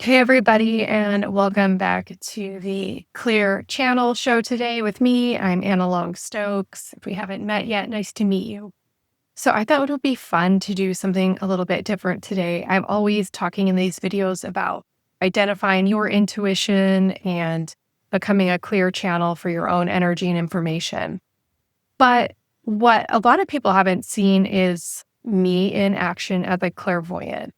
Hey, everybody, and welcome back to the Clear Channel show today with me. I'm Anna Long Stokes. If we haven't met yet, nice to meet you. So, I thought it would be fun to do something a little bit different today. I'm always talking in these videos about identifying your intuition and becoming a clear channel for your own energy and information. But what a lot of people haven't seen is me in action as a clairvoyant.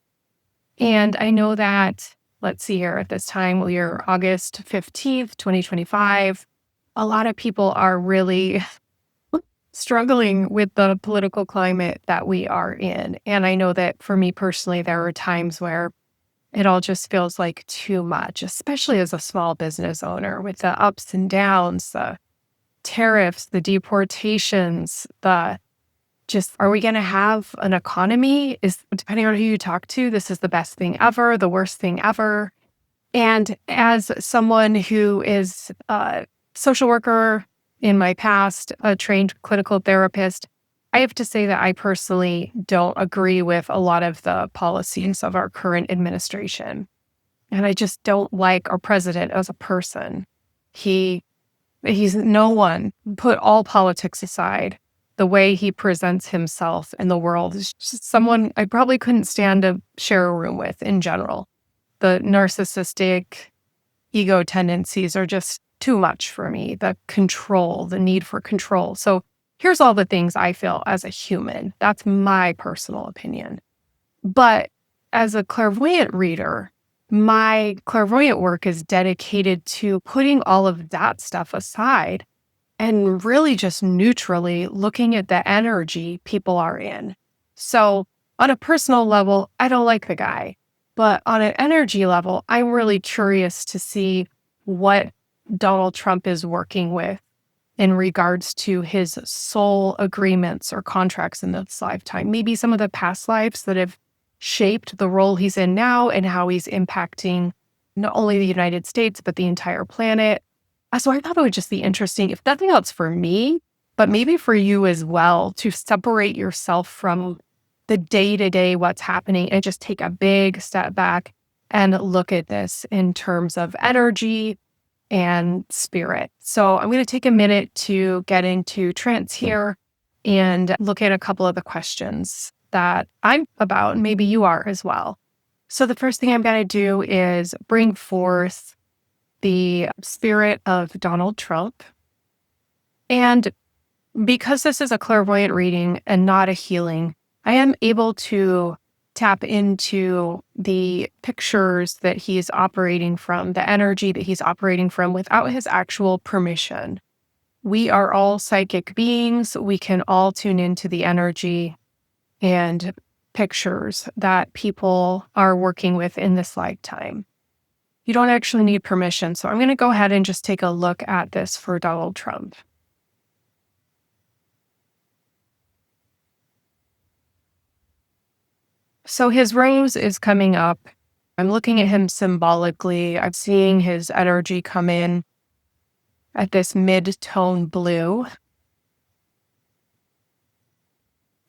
And I know that, let's see here, at this time, we're August 15th, 2025. A lot of people are really struggling with the political climate that we are in. And I know that for me personally, there are times where it all just feels like too much, especially as a small business owner with the ups and downs, the tariffs, the deportations, the just, are we going to have an economy? Is depending on who you talk to, this is the best thing ever, the worst thing ever. And as someone who is a social worker in my past, a trained clinical therapist, I have to say that I personally don't agree with a lot of the policies of our current administration. And I just don't like our president as a person. He He's no one. Put all politics aside. The way he presents himself in the world is just someone I probably couldn't stand to share a room with in general. The narcissistic ego tendencies are just too much for me. The control, the need for control. So here's all the things I feel as a human. That's my personal opinion. But as a clairvoyant reader, my clairvoyant work is dedicated to putting all of that stuff aside and really just neutrally looking at the energy people are in. So, on a personal level, I don't like the guy. But on an energy level, I'm really curious to see what Donald Trump is working with in regards to his soul agreements or contracts in this lifetime. Maybe some of the past lives that have shaped the role he's in now and how he's impacting not only the United States, but the entire planet. So I thought it would just be interesting, if nothing else for me, but maybe for you as well, to separate yourself from the day-to-day what's happening and just take a big step back and look at this in terms of energy and spirit. So I'm going to take a minute to get into trance here and look at a couple of the questions that I'm about, and maybe you are as well. So the first thing I'm going to do is bring forth the spirit of Donald Trump. And because this is a clairvoyant reading and not a healing, I am able to tap into the pictures that he's operating from, the energy that he's operating from without his actual permission. We are all psychic beings. We can all tune into the energy and pictures that people are working with in this lifetime. You don't actually need permission. So I'm going to go ahead and just take a look at this for Donald Trump. So his rose is coming up. I'm looking at him symbolically. I'm seeing his energy come in at this mid-tone blue.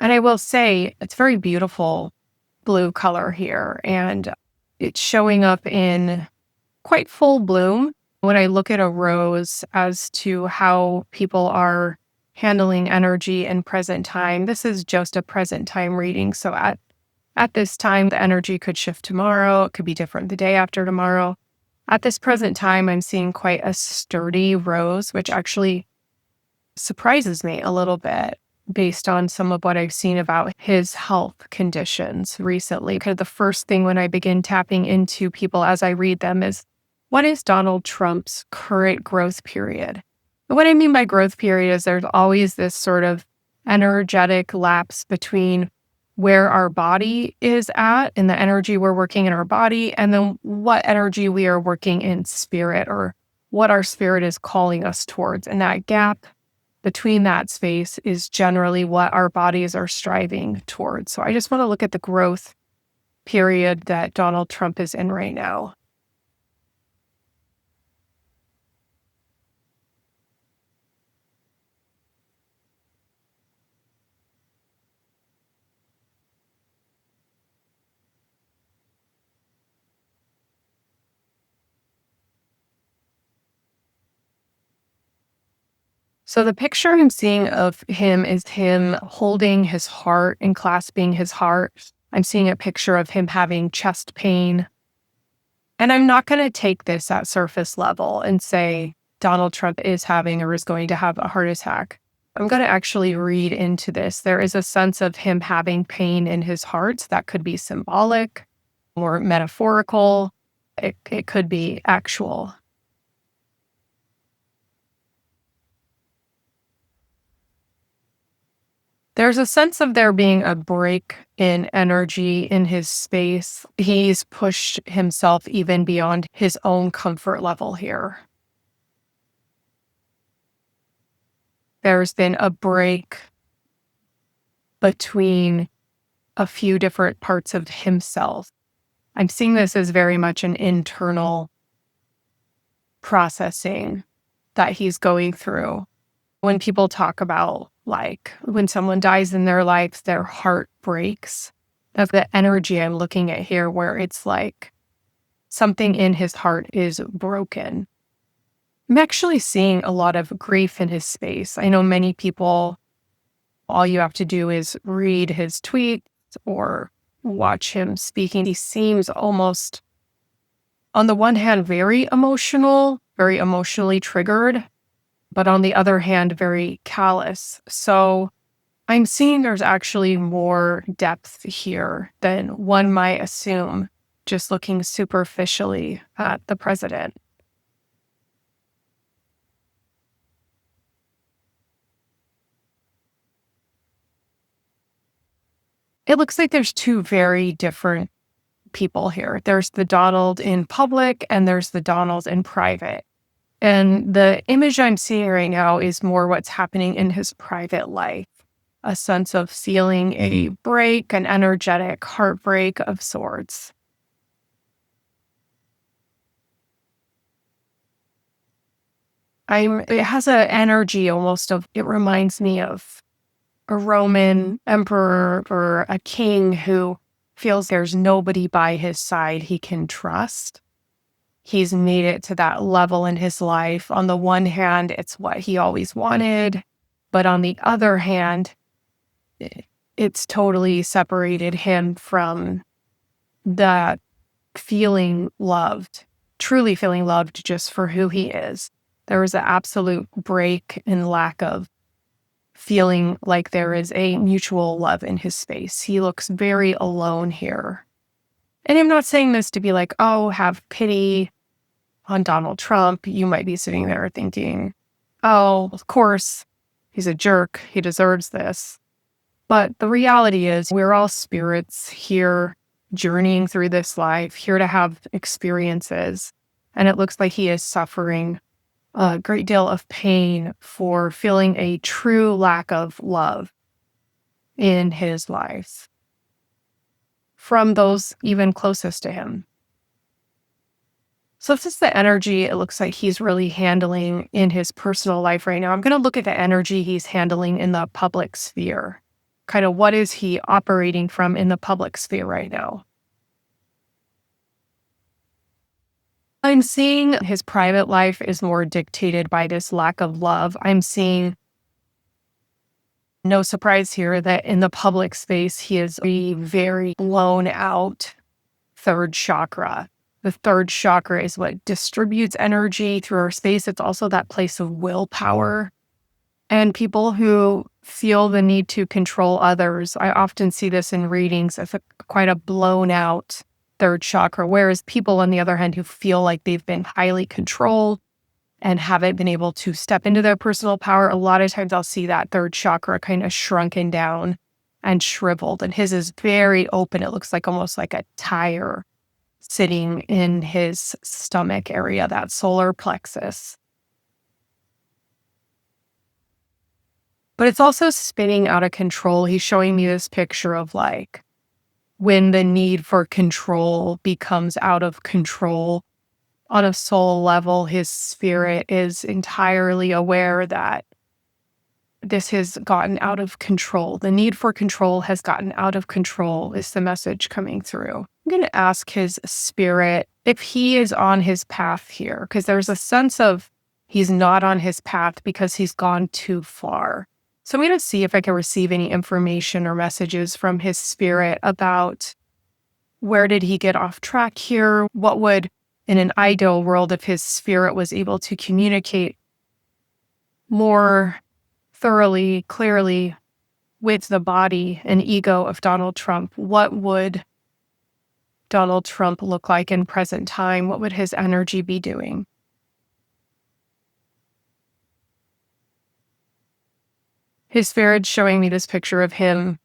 And I will say it's very beautiful blue color here. And it's showing up in quite full bloom when I look at a rose as to how people are handling energy in present time. This is just a present time reading. So at this time, the energy could shift tomorrow. It could be different the day after tomorrow. At this present time, I'm seeing quite a sturdy rose, which actually surprises me a little bit based on some of what I've seen about his health conditions recently. Kind of the first thing when I begin tapping into people as I read them is, what is Donald Trump's current growth period? And what I mean by growth period is there's always this sort of energetic lapse between where our body is at and the energy we're working in our body, and then what energy we are working in spirit, or what our spirit is calling us towards. And that gap between that space is generally what our bodies are striving towards. So I just want to look at the growth period that Donald Trump is in right now. So the picture I'm seeing of him is him holding his heart and clasping his heart. I'm seeing a picture of him having chest pain. And I'm not going to take this at surface level and say Donald Trump is having or is going to have a heart attack. I'm going to actually read into this. There is a sense of him having pain in his heart that could be symbolic or metaphorical. It could be actual. There's a sense of there being a break in energy in his space. He's pushed himself even beyond his own comfort level here. There's been a break between a few different parts of himself. I'm seeing this as very much an internal processing that he's going through. When people talk about, like, when someone dies in their life, their heart breaks. That's the energy I'm looking at here, where it's like something in his heart is broken. I'm actually seeing a lot of grief in his space. I know many people, all you have to do is read his tweets or watch him speaking. He seems almost, on the one hand, very emotional, very emotionally triggered, but on the other hand, very callous. So I'm seeing there's actually more depth here than one might assume, just looking superficially at the president. It looks like there's two very different people here. There's the Donald in public and there's the Donald in private. And the image I'm seeing right now is more what's happening in his private life. A sense of feeling a break, an energetic heartbreak of sorts. It has an energy almost of, it reminds me of a Roman emperor or a king who feels there's nobody by his side he can trust. He's made it to that level in his life. On the one hand, it's what he always wanted. But on the other hand, it's totally separated him from that feeling loved, truly feeling loved just for who he is. There was an absolute break and lack of feeling like there is a mutual love in his space. He looks very alone here. And I'm not saying this to be like, oh, have pity on Donald Trump. You might be sitting there thinking, oh, of course, he's a jerk. He deserves this. But the reality is we're all spirits here journeying through this life, here to have experiences. And it looks like he is suffering a great deal of pain for feeling a true lack of love in his life from those even closest to him. So this is the energy it looks like he's really handling in his personal life right now. I'm going to look at the energy he's handling in the public sphere. Kind of what is he operating from in the public sphere right now? I'm seeing his private life is more dictated by this lack of love. I'm seeing, no surprise here, that in the public space, he is a very blown out third chakra. The third chakra is what distributes energy through our space. It's also that place of willpower. And people who feel the need to control others, I often see this in readings as quite a blown out third chakra, whereas people, on the other hand, who feel like they've been highly controlled and haven't been able to step into their personal power, a lot of times I'll see that third chakra kind of shrunken down and shriveled. And his is very open. It looks like almost like a tire sitting in his stomach area, that solar plexus. But it's also spinning out of control. He's showing me this picture of like when the need for control becomes out of control. On a soul level, his spirit is entirely aware that this has gotten out of control. The need for control has gotten out of control is the message coming through. I'm going to ask his spirit if he is on his path here, because there's a sense of He's not on his path because he's gone too far. So I'm going to see if I can receive any information or messages from his spirit about where did he get off track here? What would, in an ideal world, if his spirit was able to communicate more thoroughly, clearly with the body and ego of Donald Trump, what would Donald Trump look like in present time? What would his energy be doing? His spirit's showing me this picture of him.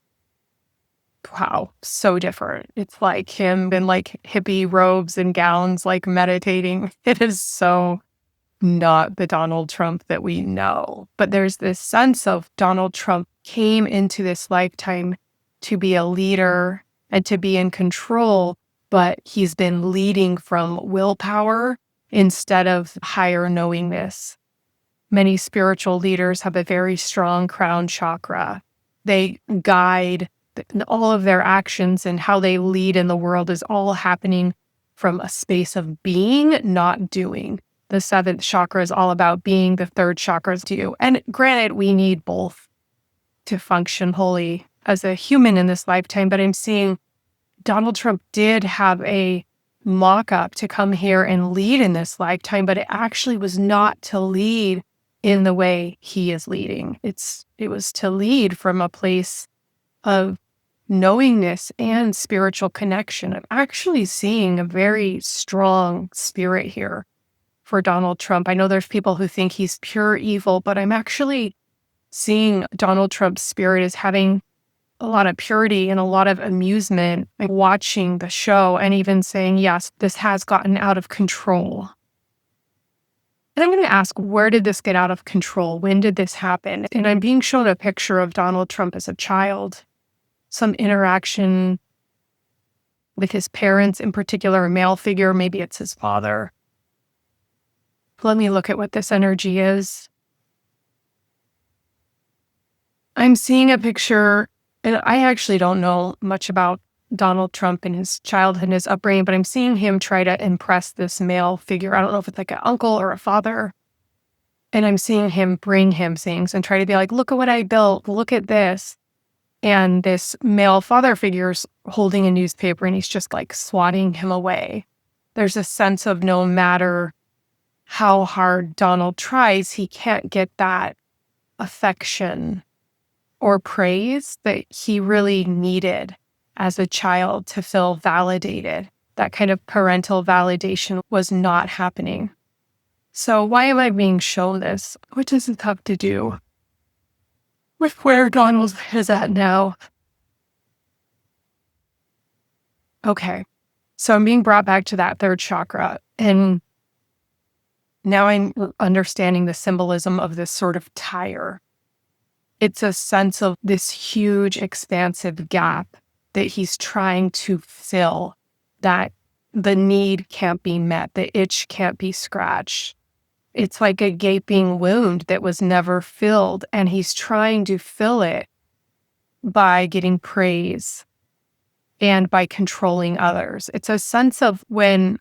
Wow, so different. It's like him in like hippie robes and gowns, like meditating. It is so not the Donald Trump that we know. But there's this sense of Donald Trump came into this lifetime to be a leader and to be in control, but he's been leading from willpower instead of higher knowingness. Many spiritual leaders have a very strong crown chakra. They guide all of their actions, and how they lead in the world is all happening from a space of being, not doing. The seventh chakra is all about being. The third chakra is do. And granted, we need both to function wholly as a human in this lifetime. But I'm seeing Donald Trump did have a mock-up to come here and lead in this lifetime, but it actually was not to lead in the way he is leading. It was to lead from a place of knowingness and spiritual connection. I'm actually seeing a very strong spirit here for Donald Trump. I know there's people who think he's pure evil, but I'm actually seeing Donald Trump's spirit as having a lot of purity and a lot of amusement, like watching the show and even saying, yes, this has gotten out of control. And I'm going to ask, where did this get out of control? When did this happen? And I'm being shown a picture of Donald Trump as a child, some interaction with his parents, in particular, a male figure. Maybe it's his father. Let me look at what this energy is. I'm seeing a picture, and I actually don't know much about Donald Trump and his childhood and his upbringing, but I'm seeing him try to impress this male figure. I don't know if it's like an uncle or a father. And I'm seeing him bring him things and try to be like, look at what I built. Look at this. And this male father figure's holding a newspaper and he's just like swatting him away. There's a sense of no matter how hard Donald tries, he can't get that affection or praise that he really needed as a child to feel validated. That kind of parental validation was not happening. So why am I being shown this? What does it have to do with where Donald is at now? Okay, so I'm being brought back to that third chakra, and now I'm understanding the symbolism of this sort of tire. It's a sense of this huge, expansive gap that he's trying to fill, that the need can't be met, the itch can't be scratched. It's like a gaping wound that was never filled, and he's trying to fill it by getting praise and by controlling others. It's a sense of when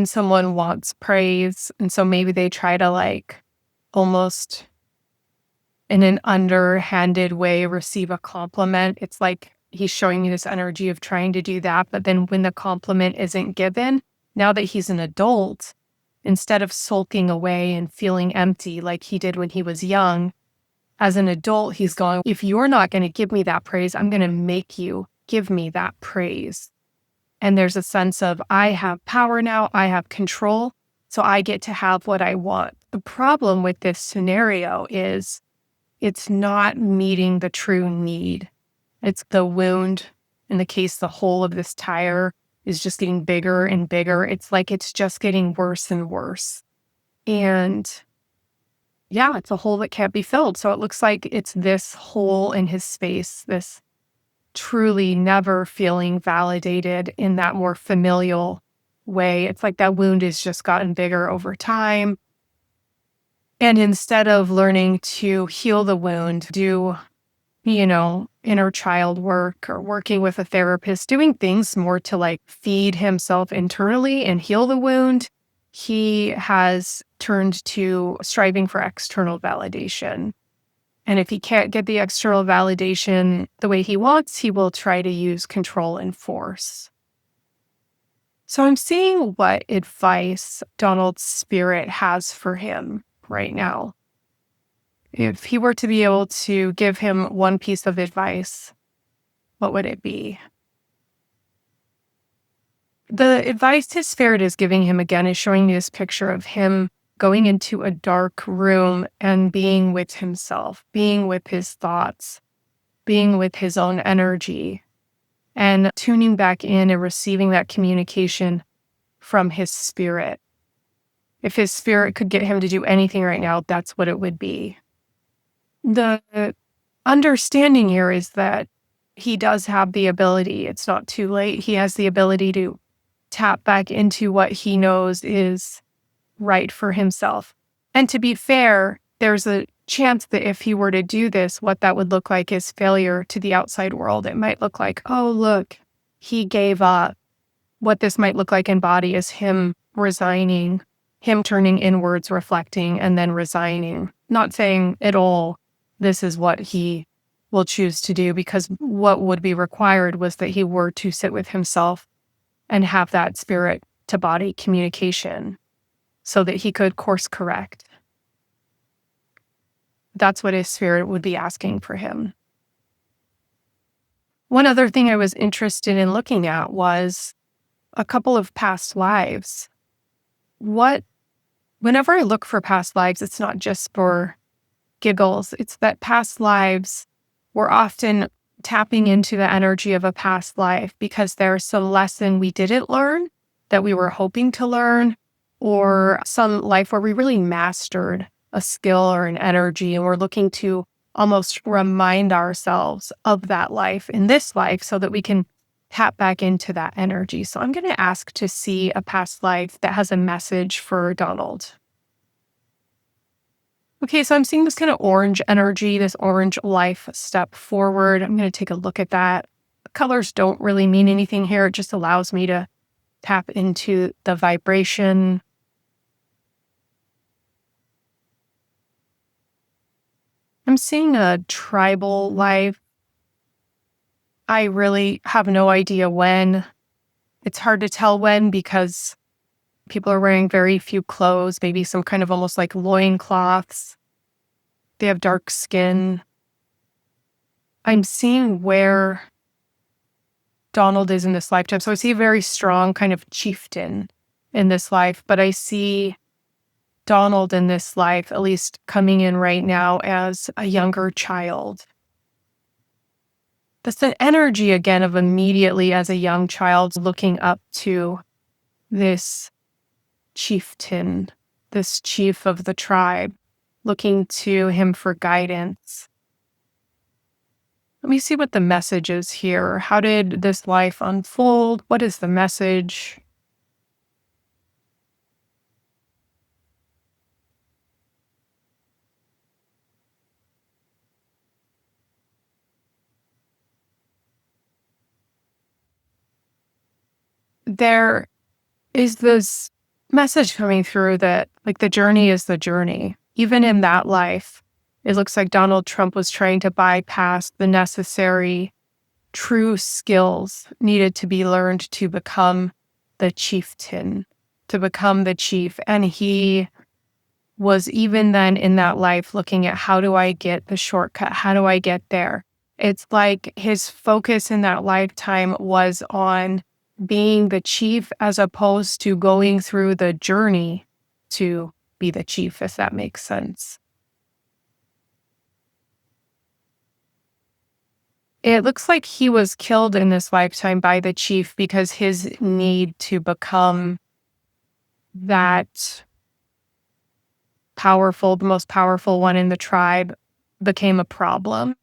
someone wants praise, and so maybe they try to like almost in an underhanded way receive a compliment. It's like he's showing me this energy of trying to do that, but then when the compliment isn't given, now that he's an adult, instead of sulking away and feeling empty like he did when he was young, as an adult, he's going, if you're not going to give me that praise, I'm going to make you give me that praise. And there's a sense of, I have power now, I have control, so I get to have what I want. The problem with this scenario is it's not meeting the true need. It's the wound. In the case, the hole of this tire is just getting bigger and bigger. It's like it's just getting worse and worse. And yeah, it's a hole that can't be filled. So it looks like it's this hole in his space, this truly never feeling validated in that more familial way. It's like that wound has just gotten bigger over time. And instead of learning to heal the wound, do, inner child work or working with a therapist, doing things more to like feed himself internally and heal the wound, he has turned to striving for external validation. And if he can't get the external validation the way he wants, he will try to use control and force. So I'm seeing what advice Donald's spirit has for him right now. If he were to be able to give him one piece of advice, what would it be? The advice his spirit is giving him again is showing me this picture of him going into a dark room and being with himself, being with his thoughts, being with his own energy, and tuning back in and receiving that communication from his spirit. If his spirit could get him to do anything right now, that's what it would be. The understanding here is that he does have the ability. It's not too late. He has the ability to tap back into what he knows is right for himself. And to be fair, there's a chance that if he were to do this, what that would look like is failure to the outside world. It might look like, oh, look, he gave up. What this might look like in body is him resigning, him turning inwards, reflecting, and then resigning. Not saying at all this is what he will choose to do, because what would be required was that he were to sit with himself and have that spirit to body communication so that he could course correct. That's what his spirit would be asking for him. One other thing I was interested in looking at was a couple of past lives. Whenever I look for past lives, it's not just for giggles. It's that past lives, we're often tapping into the energy of a past life because there's some lesson we didn't learn that we were hoping to learn, or some life where we really mastered a skill or an energy, and we're looking to almost remind ourselves of that life in this life so that we can tap back into that energy. So I'm going to ask to see a past life that has a message for Donald. Okay, so I'm seeing this kind of orange energy, this orange life step forward. I'm going to take a look at that. The colors don't really mean anything here. It just allows me to tap into the vibration. I'm seeing a tribal life. I really have no idea when. It's hard to tell when because people are wearing very few clothes, maybe some kind of almost like loincloths. They have dark skin. I'm seeing where Donald is in this lifetime. So I see a very strong kind of chieftain in this life, but I see Donald in this life, at least coming in right now, as a younger child. That's the energy again of immediately as a young child looking up to this chieftain, this chief of the tribe, looking to him for guidance. Let me see what the message is here. How did this life unfold? What is the message? There is this message coming through that, like, the journey is the journey. Even in that life, it looks like Donald Trump was trying to bypass the necessary true skills needed to be learned to become the chieftain, to become the chief. And he was even then in that life looking at, how do I get the shortcut? How do I get there? It's like his focus in that lifetime was on being the chief as opposed to going through the journey to be the chief, if that makes sense. It looks like he was killed in this lifetime by the chief because his need to become that powerful, the most powerful one in the tribe, became a problem.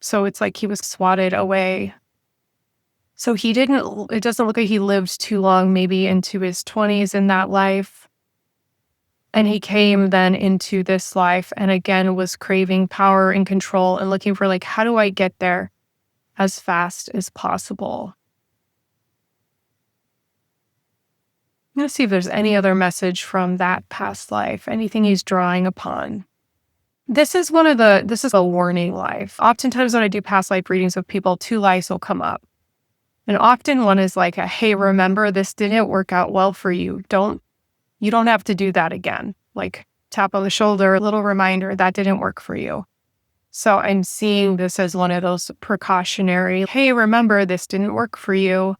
So it's like he was swatted away. So it doesn't look like he lived too long, maybe into his 20s in that life. And he came then into this life and again was craving power and control and looking for, like, how do I get there as fast as possible? I'm going to see if there's any other message from that past life, anything he's drawing upon. This is a warning life. Oftentimes when I do past life readings with people, two lives will come up. And often one is like hey, remember this didn't work out well for you. You don't have to do that again. Like tap on the shoulder, a little reminder that didn't work for you. So I'm seeing this as one of those precautionary, hey, remember this didn't work for you.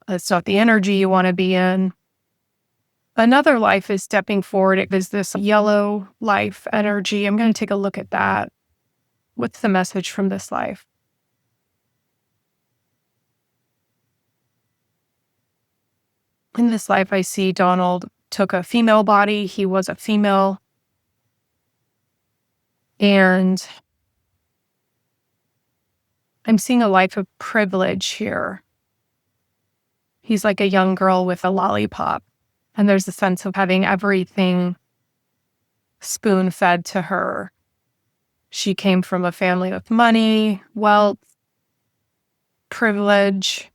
It's not the energy you want to be in. Another life is stepping forward. It is this yellow life energy. I'm going to take a look at that. What's the message from this life? In this life, I see Donald took a female body. He was a female. And I'm seeing a life of privilege here. He's like a young girl with a lollipop. And there's a sense of having everything spoon-fed to her. She came from a family with money, wealth, privilege.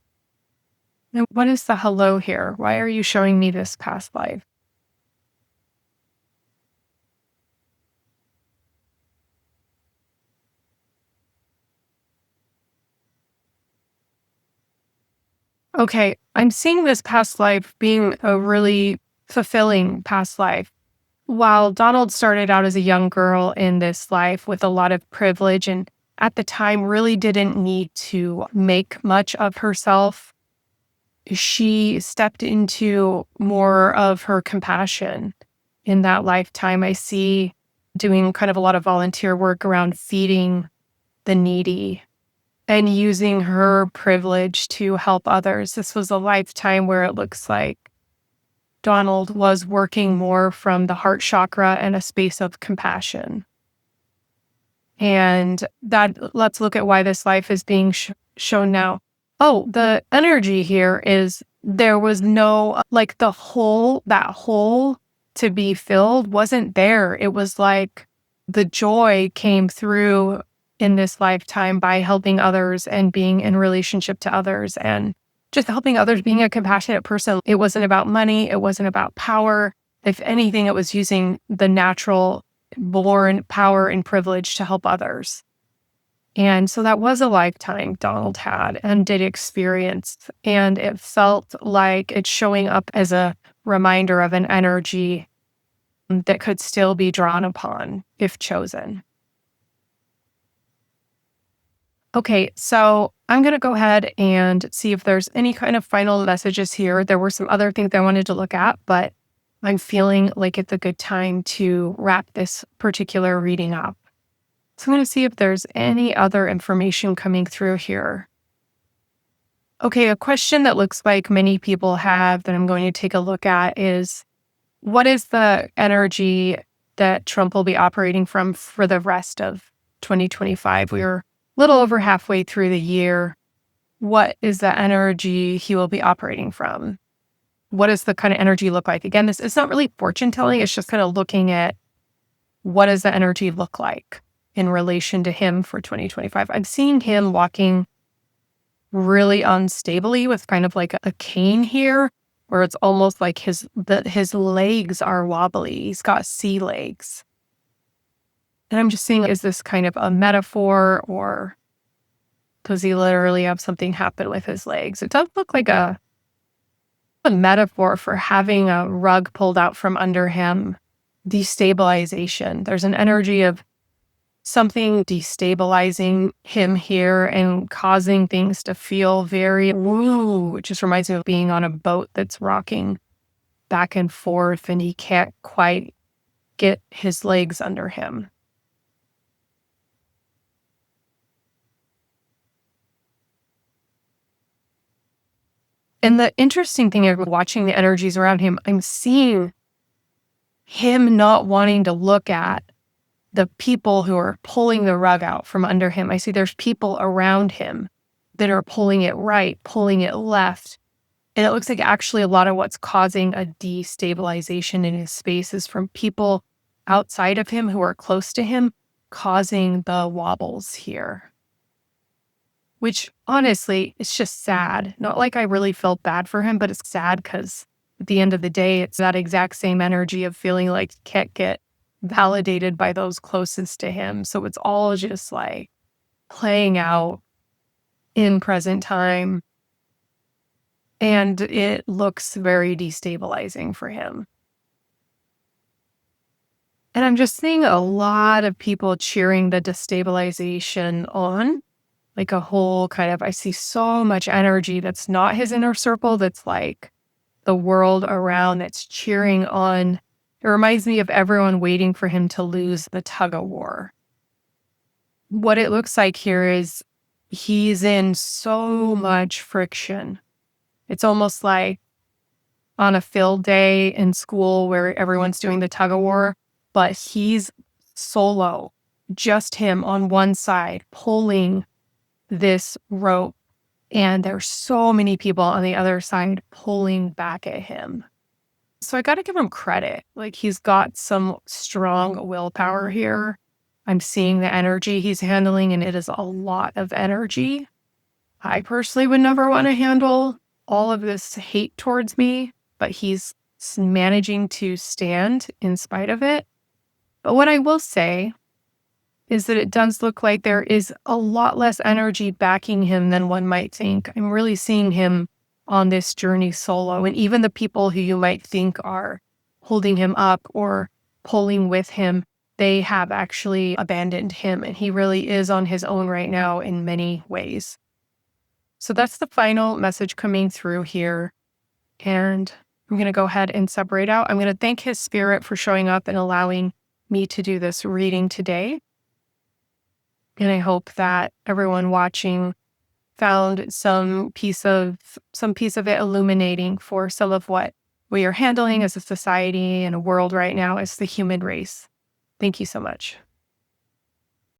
And what is the hello here? Why are you showing me this past life? Okay, I'm seeing this past life being a really fulfilling past life. While Donald started out as a young girl in this life with a lot of privilege and at the time really didn't need to make much of herself, she stepped into more of her compassion in that lifetime. I see doing kind of a lot of volunteer work around feeding the needy and using her privilege to help others. This was a lifetime where it looks like Donald was working more from the heart chakra and a space of compassion. And that let's look at why this life is being shown now. Oh, the energy here is there was no, like that hole to be filled wasn't there. It was like the joy came through in this lifetime by helping others and being in relationship to others and just helping others, being a compassionate person. It wasn't about money. It wasn't about power. If anything, it was using the natural born power and privilege to help others. And so that was a lifetime Donald had and did experience. And it felt like it's showing up as a reminder of an energy that could still be drawn upon if chosen. Okay, so I'm going to go ahead and see if there's any kind of final messages here. There were some other things I wanted to look at, but I'm feeling like it's a good time to wrap this particular reading up. So I'm going to see if there's any other information coming through here. Okay, a question that looks like many people have that I'm going to take a look at is, what is the energy that Trump will be operating from for the rest of 2025? We're a little over halfway through the year. What is the energy he will be operating from? What does the kind of energy look like? Again, it's not really fortune telling. It's just kind of looking at what does the energy look like in relation to him for 2025. I'm seeing him walking really unstably with kind of like a cane here, where it's almost like his legs are wobbly. He's got sea legs. And I'm just seeing, is this kind of a metaphor, or does he literally have something happen with his legs? It does look like a metaphor for having a rug pulled out from under him, destabilization. There's an energy of something destabilizing him here and causing things to feel very woo. It just reminds me of being on a boat that's rocking back and forth and he can't quite get his legs under him. And the interesting thing is, watching the energies around him, I'm seeing him not wanting to look at the people who are pulling the rug out from under him. I see there's people around him that are pulling it right, pulling it left. And it looks like actually a lot of what's causing a destabilization in his space is from people outside of him who are close to him, causing the wobbles here. Which honestly, it's just sad. Not like I really felt bad for him, but it's sad because at the end of the day, it's that exact same energy of feeling like he can't get validated by those closest to him. So it's all just like playing out in present time. And it looks very destabilizing for him. And I'm just seeing a lot of people cheering the destabilization on, like a whole kind of, I see so much energy that's not his inner circle, that's like the world around that's cheering on. It reminds me of everyone waiting for him to lose the tug of war. What it looks like here is he's in so much friction. It's almost like on a field day in school where everyone's doing the tug of war, but he's solo, just him on one side pulling this rope. And there's so many people on the other side pulling back at him. So I got to give him credit. Like, he's got some strong willpower here. I'm seeing the energy he's handling, and it is a lot of energy. I personally would never want to handle all of this hate towards me, but he's managing to stand in spite of it. But what I will say is that it does look like there is a lot less energy backing him than one might think. I'm really seeing him on this journey solo. And even the people who you might think are holding him up or pulling with him, they have actually abandoned him. And he really is on his own right now in many ways. So that's the final message coming through here. And I'm going to go ahead and separate out. I'm going to thank his spirit for showing up and allowing me to do this reading today. And I hope that everyone watching found some piece of it illuminating for some of what we are handling as a society and a world right now as the human race. Thank you so much.